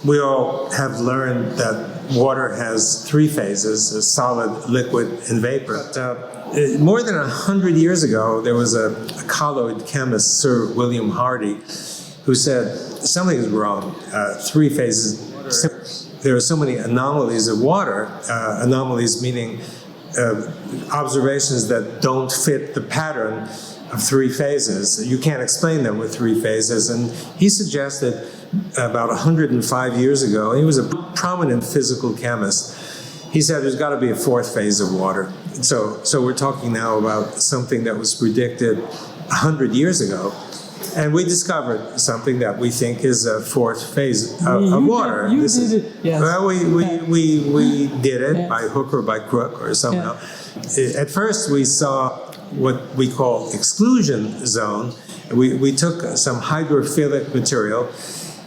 we all have learned that water has three phases: solid, liquid, and vapor. But, more than 100 years ago, there was a colloid chemist, Sir William Hardy, who said something is wrong. Three phases. There are so many anomalies of water. Anomalies meaning observations that don't fit the pattern of three phases. You can't explain them with three phases. And he suggested about 105 years ago, he was a prominent physical chemist, he said there's got to be a fourth phase of water. So we're talking now about something that was predicted 100 years ago. And we discovered something that we think is a fourth phase of water. You did it, yes. Well, we did it by hook or by crook or somehow. At first, we saw what we call exclusion zone. We took some hydrophilic material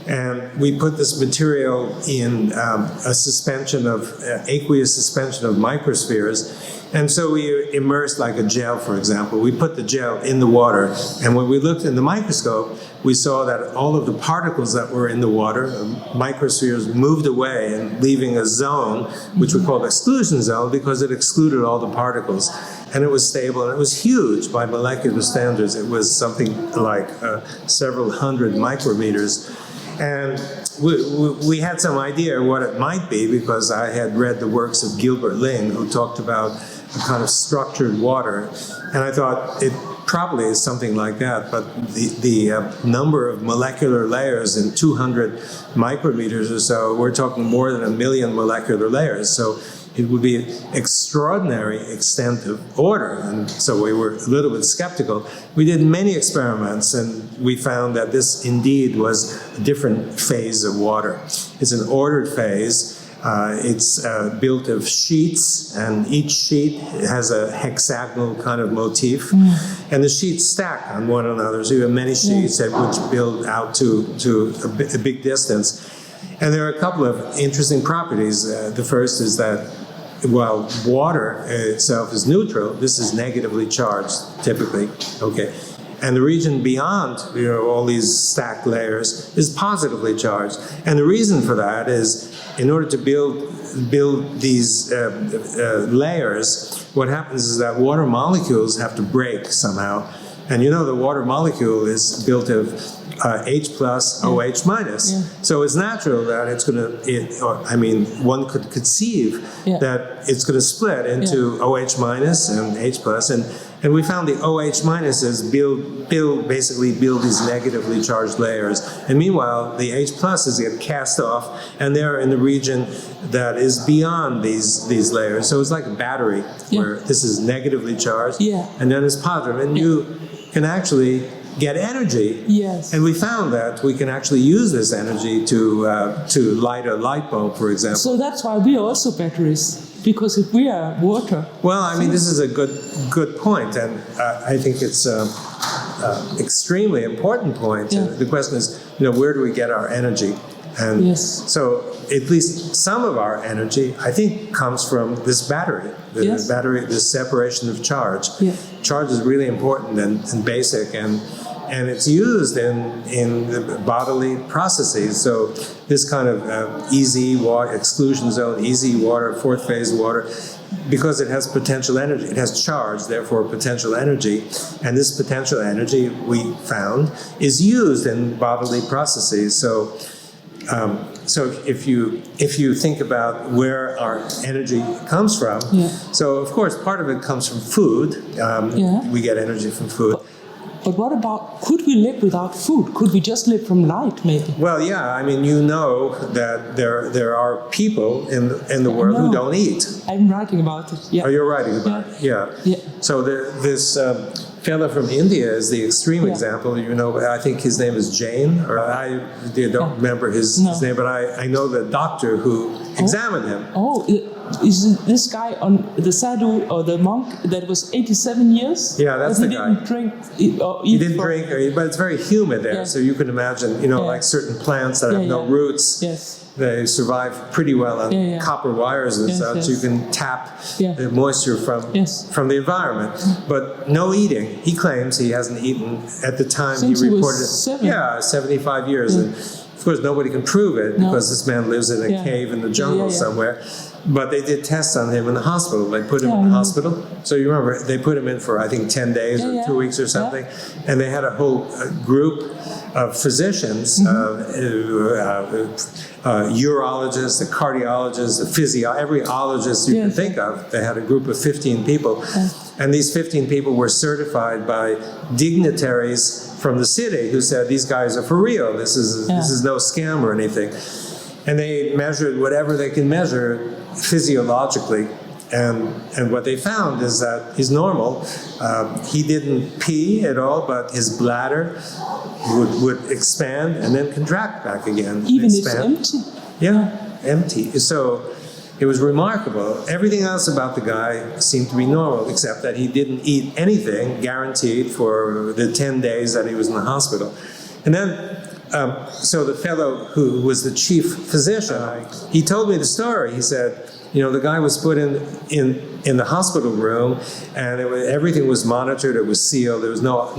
and we put this material in a suspension of, aqueous suspension of microspheres. And so we immersed like a gel, for example. We put the gel in the water, and when we looked in the microscope, we saw that all of the particles that were in the water, microspheres, moved away and leaving a zone, which we call exclusion zone, because it excluded all the particles. And it was stable, and it was huge by molecular standards. It was something like several hundred micrometers. And we had some idea what it might be, because I had read the works of Gilbert Ling, who talked about a kind of structured water. And I thought it probably is something like that, but the number of molecular layers in 200 micrometers or so, we're talking more than 1 million molecular layers. So it would be an extraordinary extent of order. And so we were a little bit skeptical. We did many experiments, and we found that this indeed was a different phase of water. It's an ordered phase. It's built of sheets, and each sheet has a hexagonal kind of motif. And the sheets stack on one another. So you have many sheets that which build out to a big distance. And there are a couple of interesting properties. The first is that while water itself is neutral, this is negatively charged, typically. Okay. And the region beyond, all these stacked layers is positively charged. And the reason for that is, in order to build these layers, what happens is that water molecules have to break somehow. And the water molecule is built of H plus OH minus. So it's natural that it's going to, one could conceive that it's going to split into OH minus and H plus. And we found the OH minuses basically build these negatively charged layers. And meanwhile, the H pluses get cast off, and they're in the region that is beyond these layers. So it's like a battery where this is negatively charged, and then it's positive. And you can actually get energy. Yes. And we found that we can actually use this energy to light a light bulb, for example. So that's why we are also batteries. Because if we are water... Well, I mean, this is a good point, and I think it's an extremely important point. The question is, where do we get our energy? And so at least some of our energy, I think, comes from this battery. The battery, this separation of charge. Charge is really important and basic, and it's used in the bodily processes. So this kind of easy water, exclusion zone, easy water, fourth phase water, because it has potential energy, it has charge, therefore potential energy, and this potential energy, we found, is used in bodily processes. So if you think about where our energy comes from, so of course part of it comes from food. We get energy from food. But what about, could we live without food? Could we just live from light, maybe? Well, yeah. I mean, that there are people in the world who don't eat. I'm writing about it. Oh, you're writing about it. Yeah. So this fellow from India is the extreme example. I think his name is Jain, or I don't remember his name, but I know the doctor who examined him. Is this guy on the sadhu or the monk that was 87 years? Yeah, that's the guy. He didn't drink or eat. He didn't drink, but it's very humid there, so you can imagine, like certain plants that have no roots. They survive pretty well on copper wires and such. You can tap the moisture from the environment, but no eating. He claims he hasn't eaten at the time Since he reported. He was 7. 75 years. And Of course, nobody can prove it because this man lives in a Yeah. cave in the jungle somewhere. But they did tests on him in the hospital. They put him in the hospital. So you remember, they put him in for, I think, 10 days or 2 weeks or something. And they had a whole group of physicians, urologists, the cardiologists, the every ologist you can think of. They had a group of 15 people. And these 15 people were certified by dignitaries from the city who said, these guys are for real. This is no scam or anything. And they measured whatever they can measure physiologically. And what they found is that he's normal. He didn't pee at all, but his bladder would expand and then contract back again. Even if it's expand. empty? Yeah, empty. So it was remarkable. Everything else about the guy seemed to be normal, except that he didn't eat anything guaranteed for the 10 days that he was in the hospital. And then, so the fellow who was the chief physician, he told me the story. He said, you know, the guy was put in the hospital room, and everything was monitored. It was sealed. There was not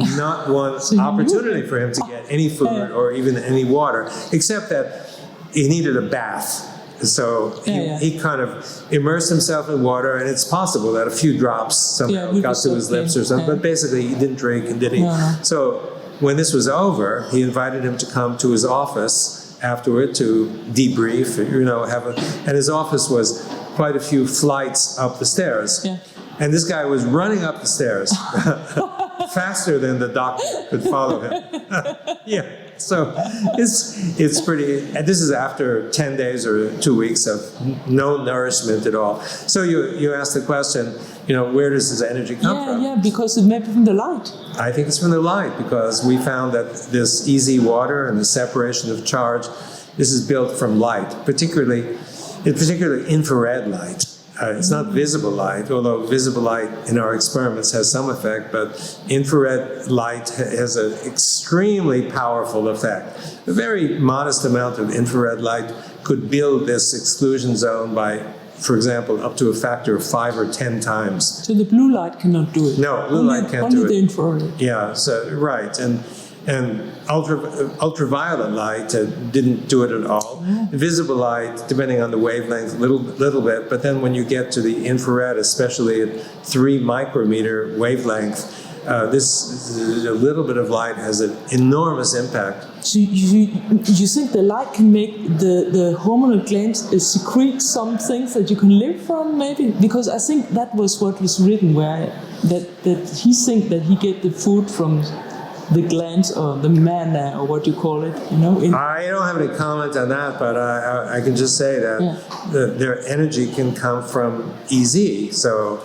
one opportunity for him to get any food or even any water, except that he needed a bath. So he kind of immersed himself in water, and it's possible that a few drops somehow got to his lips or something. But basically, he didn't drink and didn't eat. So when this was over, he invited him to come to his office afterward to debrief, you know, and his office was quite a few flights up the stairs. And this guy was running up the stairs faster than the doctor could follow him. So it's pretty, and this is after 10 days or 2 weeks of no nourishment at all. So you asked the question, you know, where does this energy come from? Yeah, because it may be from the light. I think it's from the light, because we found that this easy water and the separation of charge, this is built from light, particularly infrared light. It's not visible light, although visible light in our experiments has some effect, but infrared light has an extremely powerful effect. A very modest amount of infrared light could build this exclusion zone by, for example, up to a factor of 5 or 10 times. So the blue light cannot do it? No, blue light can't do it. Only the infrared. Yeah, so, right. And ultraviolet light didn't do it at all. Visible light, depending on the wavelength, little bit. But then when you get to the infrared, especially at 3 micrometer wavelength, this a little bit of light has an enormous impact. So you think the light can make the hormonal glands secrete some things that you can live from, maybe? Because I think that was what was written, that he think that he get the food from the glands or the manna or what you call it, you know? I don't have any comment on that, but I can just say that their energy can come from EZ, so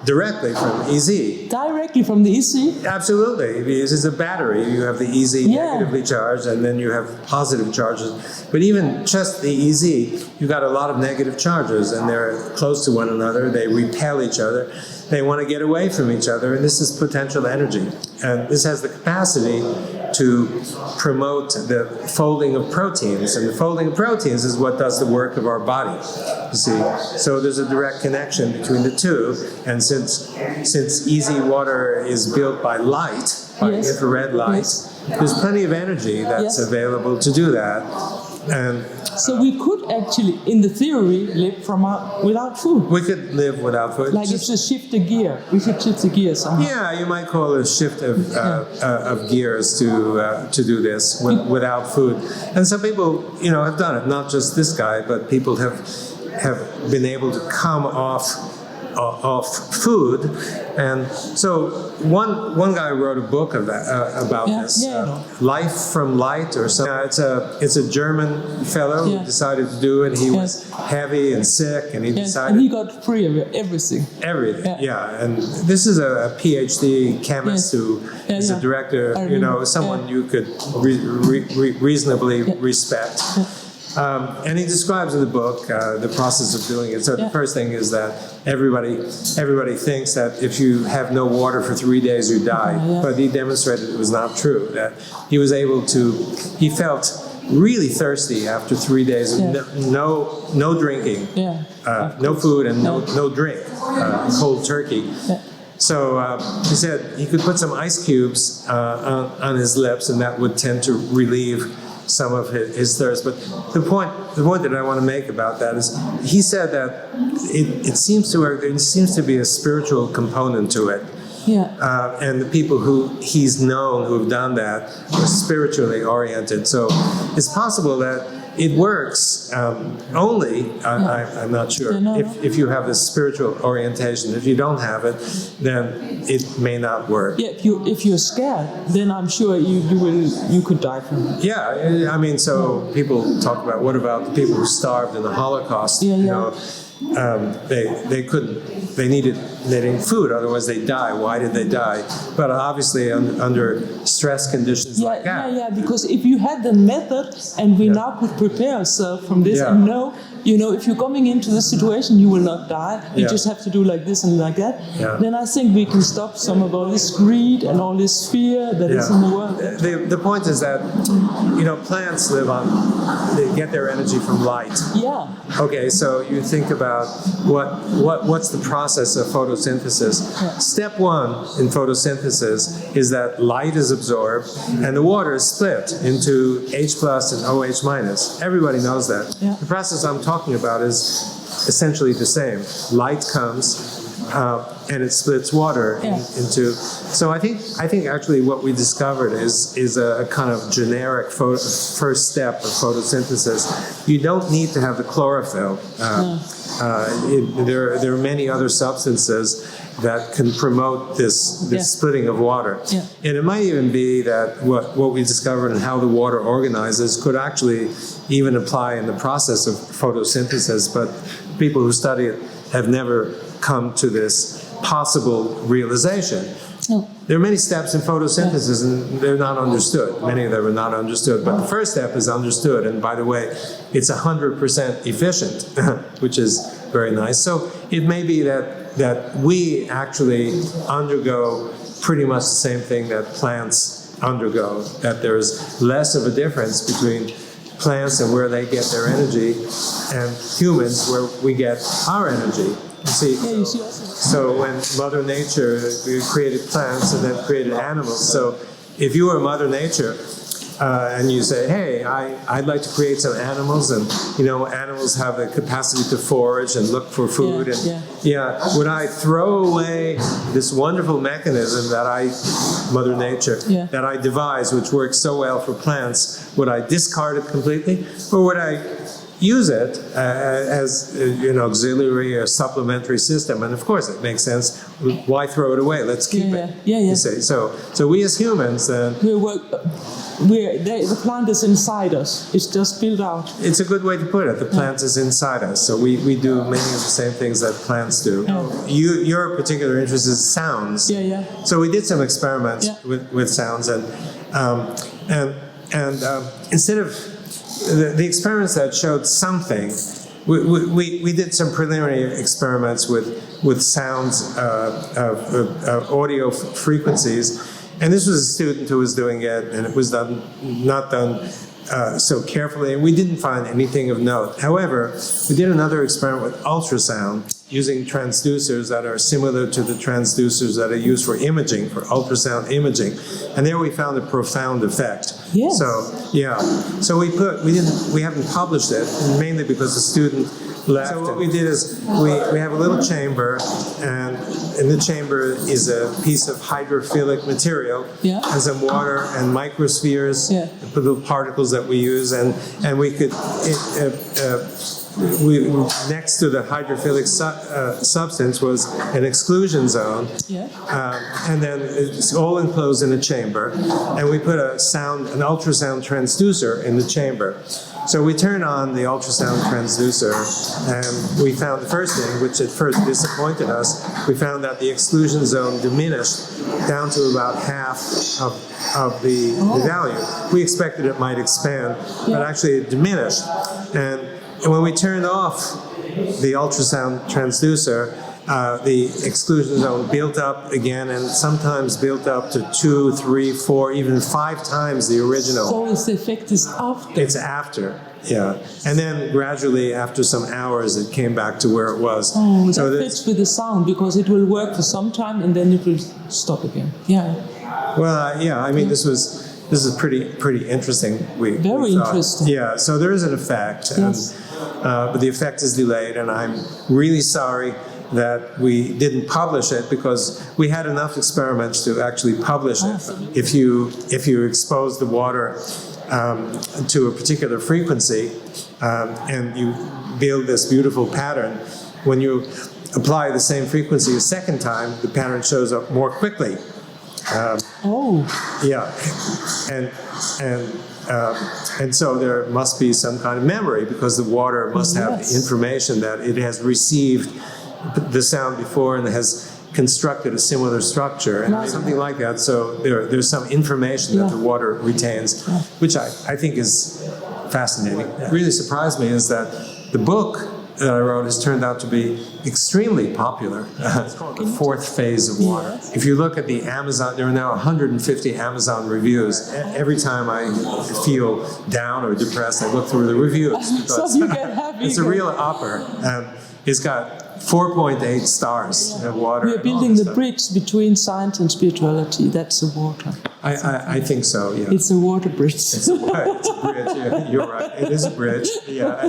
directly from EZ. Directly from the EZ? Absolutely, because it's a battery. You have the EZ negatively charged, and then you have positive charges. But even just the EZ, you've got a lot of negative charges, and they're close to one another. They repel each other. They want to get away from each other, and this is potential energy. And this has the capacity to promote the folding of proteins. And the folding of proteins is what does the work of our body, you see. So there's a direct connection between the two. And since easy water is built by light, by infrared light, there's plenty of energy that's available to do that. And so we could actually, in the theory, live without food. We could live without food. Like it's a shift the gear. We should shift the gear somehow. Yeah, you might call it a shift of gears to do this without food. And some people, you know, have done it. Not just this guy, but people have been able to come off food. And so one guy wrote a book about this, Life from Light or something. It's a German fellow who decided to do it. He was heavy and sick, and he decided. And he got free of everything. Everything, And this is a PhD chemist who is a director, you know, someone you could reasonably respect. And he describes in the book the process of doing it. So the first thing is that everybody thinks that if you have no water for 3 days, you die. But he demonstrated it was not true. That he felt really thirsty after 3 days of no drinking, no food and no drink, cold turkey. So he said he could put some ice cubes on his lips, and that would tend to relieve some of his thirst. But the point that I want to make about that is, he said that it seems to work. There seems to be a spiritual component to it. Yeah. And the people who he's known who have done that are spiritually oriented. So it's possible that it works only, I'm not sure, if you have this spiritual orientation. If you don't have it, then it may not work. Yeah, if you're scared, then I'm sure you could die from it. Yeah, I mean, so people talk about, what about the people who starved in the Holocaust? Yeah, you know, they couldn't. They needed food, otherwise they die. Why did they die? But obviously under stress conditions like that. Yeah, because if you had the method, and we now could prepare ourselves from this, and know, if you're coming into this situation, you will not die. You just have to do like this and like that. Then I think we can stop some of all this greed and all this fear that is in the world. The point is that, plants live on, they get their energy from light. Yeah. Okay, so you think about what's the process of photosynthesis. Step one in photosynthesis is that light is absorbed and the water is split into H plus and OH minus. Everybody knows that. The process I'm talking about is essentially the same. Light comes and it splits water into. So I think actually what we discovered is a kind of generic first step of photosynthesis. You don't need to have the chlorophyll. There are many other substances that can promote this splitting of water. And it might even be that what we discovered and how the water organizes could actually even apply in the process of photosynthesis, but people who study it have never come to this possible realization. There are many steps in photosynthesis and they're not understood. Many of them are not understood, but the first step is understood, and by the way, it's 100% efficient, which is very nice. So it may be that we actually undergo pretty much the same thing that plants undergo, that there's less of a difference between plants and where they get their energy, and humans where we get our energy. You see, so when Mother Nature created plants and then created animals, so if you were Mother Nature and you say, hey, I'd like to create some animals, and animals have the capacity to forage and look for food, would I throw away this wonderful mechanism that Mother Nature, that I devised, which works so well for plants? Would I discard it completely, or would I use it as an auxiliary or supplementary system? And of course it makes sense. Why throw it away? Let's keep it. You say. So we as humans then, the plant is inside us. It's just built out. It's a good way to put it. The plant is inside us. So we do many of the same things that plants do. Your particular interest is sounds. So we did some experiments with sounds, and instead of the experiments that showed something, we did some preliminary experiments with sounds of audio frequencies, and this was a student who was doing it, and it was not done so carefully, and we didn't find anything of note. However, we did another experiment with ultrasound, using transducers that are similar to the transducers that are used for imaging, for ultrasound imaging, and there we found a profound effect. Yes. So we haven't published it, mainly because the student left. So what we did is we have a little chamber, and in the chamber is a piece of hydrophilic material and some water and microspheres, the little particles that we use, and we could next to the hydrophilic substance was an exclusion zone, and then it's all enclosed in a chamber, and we put an ultrasound transducer in the chamber. So we turned on the ultrasound transducer, and we found the first thing, which at first disappointed us. We found that the exclusion zone diminished down to about half of the value. We expected it might expand, but actually it diminished. And when we turned off the ultrasound transducer, the exclusion zone built up again, and sometimes built up to 2, 3, 4, even 5 times the original. So the effect is after? It's after, And then gradually, after some hours, it came back to where it was. Oh, so that fits with the sound, because it will work for some time and then it will stop again. Well, I mean, this was this is pretty interesting. Very thought. interesting. Yeah, so there is an effect, Yes. but the effect is delayed, and I'm really sorry that we didn't publish it because we had enough experiments to actually publish it. If you expose the water to a particular frequency and you build this beautiful pattern, when you apply the same frequency a second time, the pattern shows up more quickly. Yeah, and so there must be some kind of memory because the water must have information that it has received the sound before and has constructed a similar structure and something like that. So there's some information that the water retains, which I think is fascinating. What really surprised me is that the book that I wrote has turned out to be extremely popular. It's called The Fourth Phase of Water. If you look at the Amazon, there are now 150 Amazon reviews. Every time I feel down or depressed, I look through the reviews. So you get happy. It's a real opera. It's got 4.8 stars of water. We are building the bridge between science and spirituality. That's the water. I think so, yeah. It's a water bridge. It's a bridge, yeah, you're right. It is a bridge, yeah,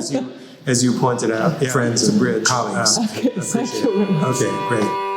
as you pointed out, friends, a bridge, colleagues. Okay, thank you very much. Okay, great.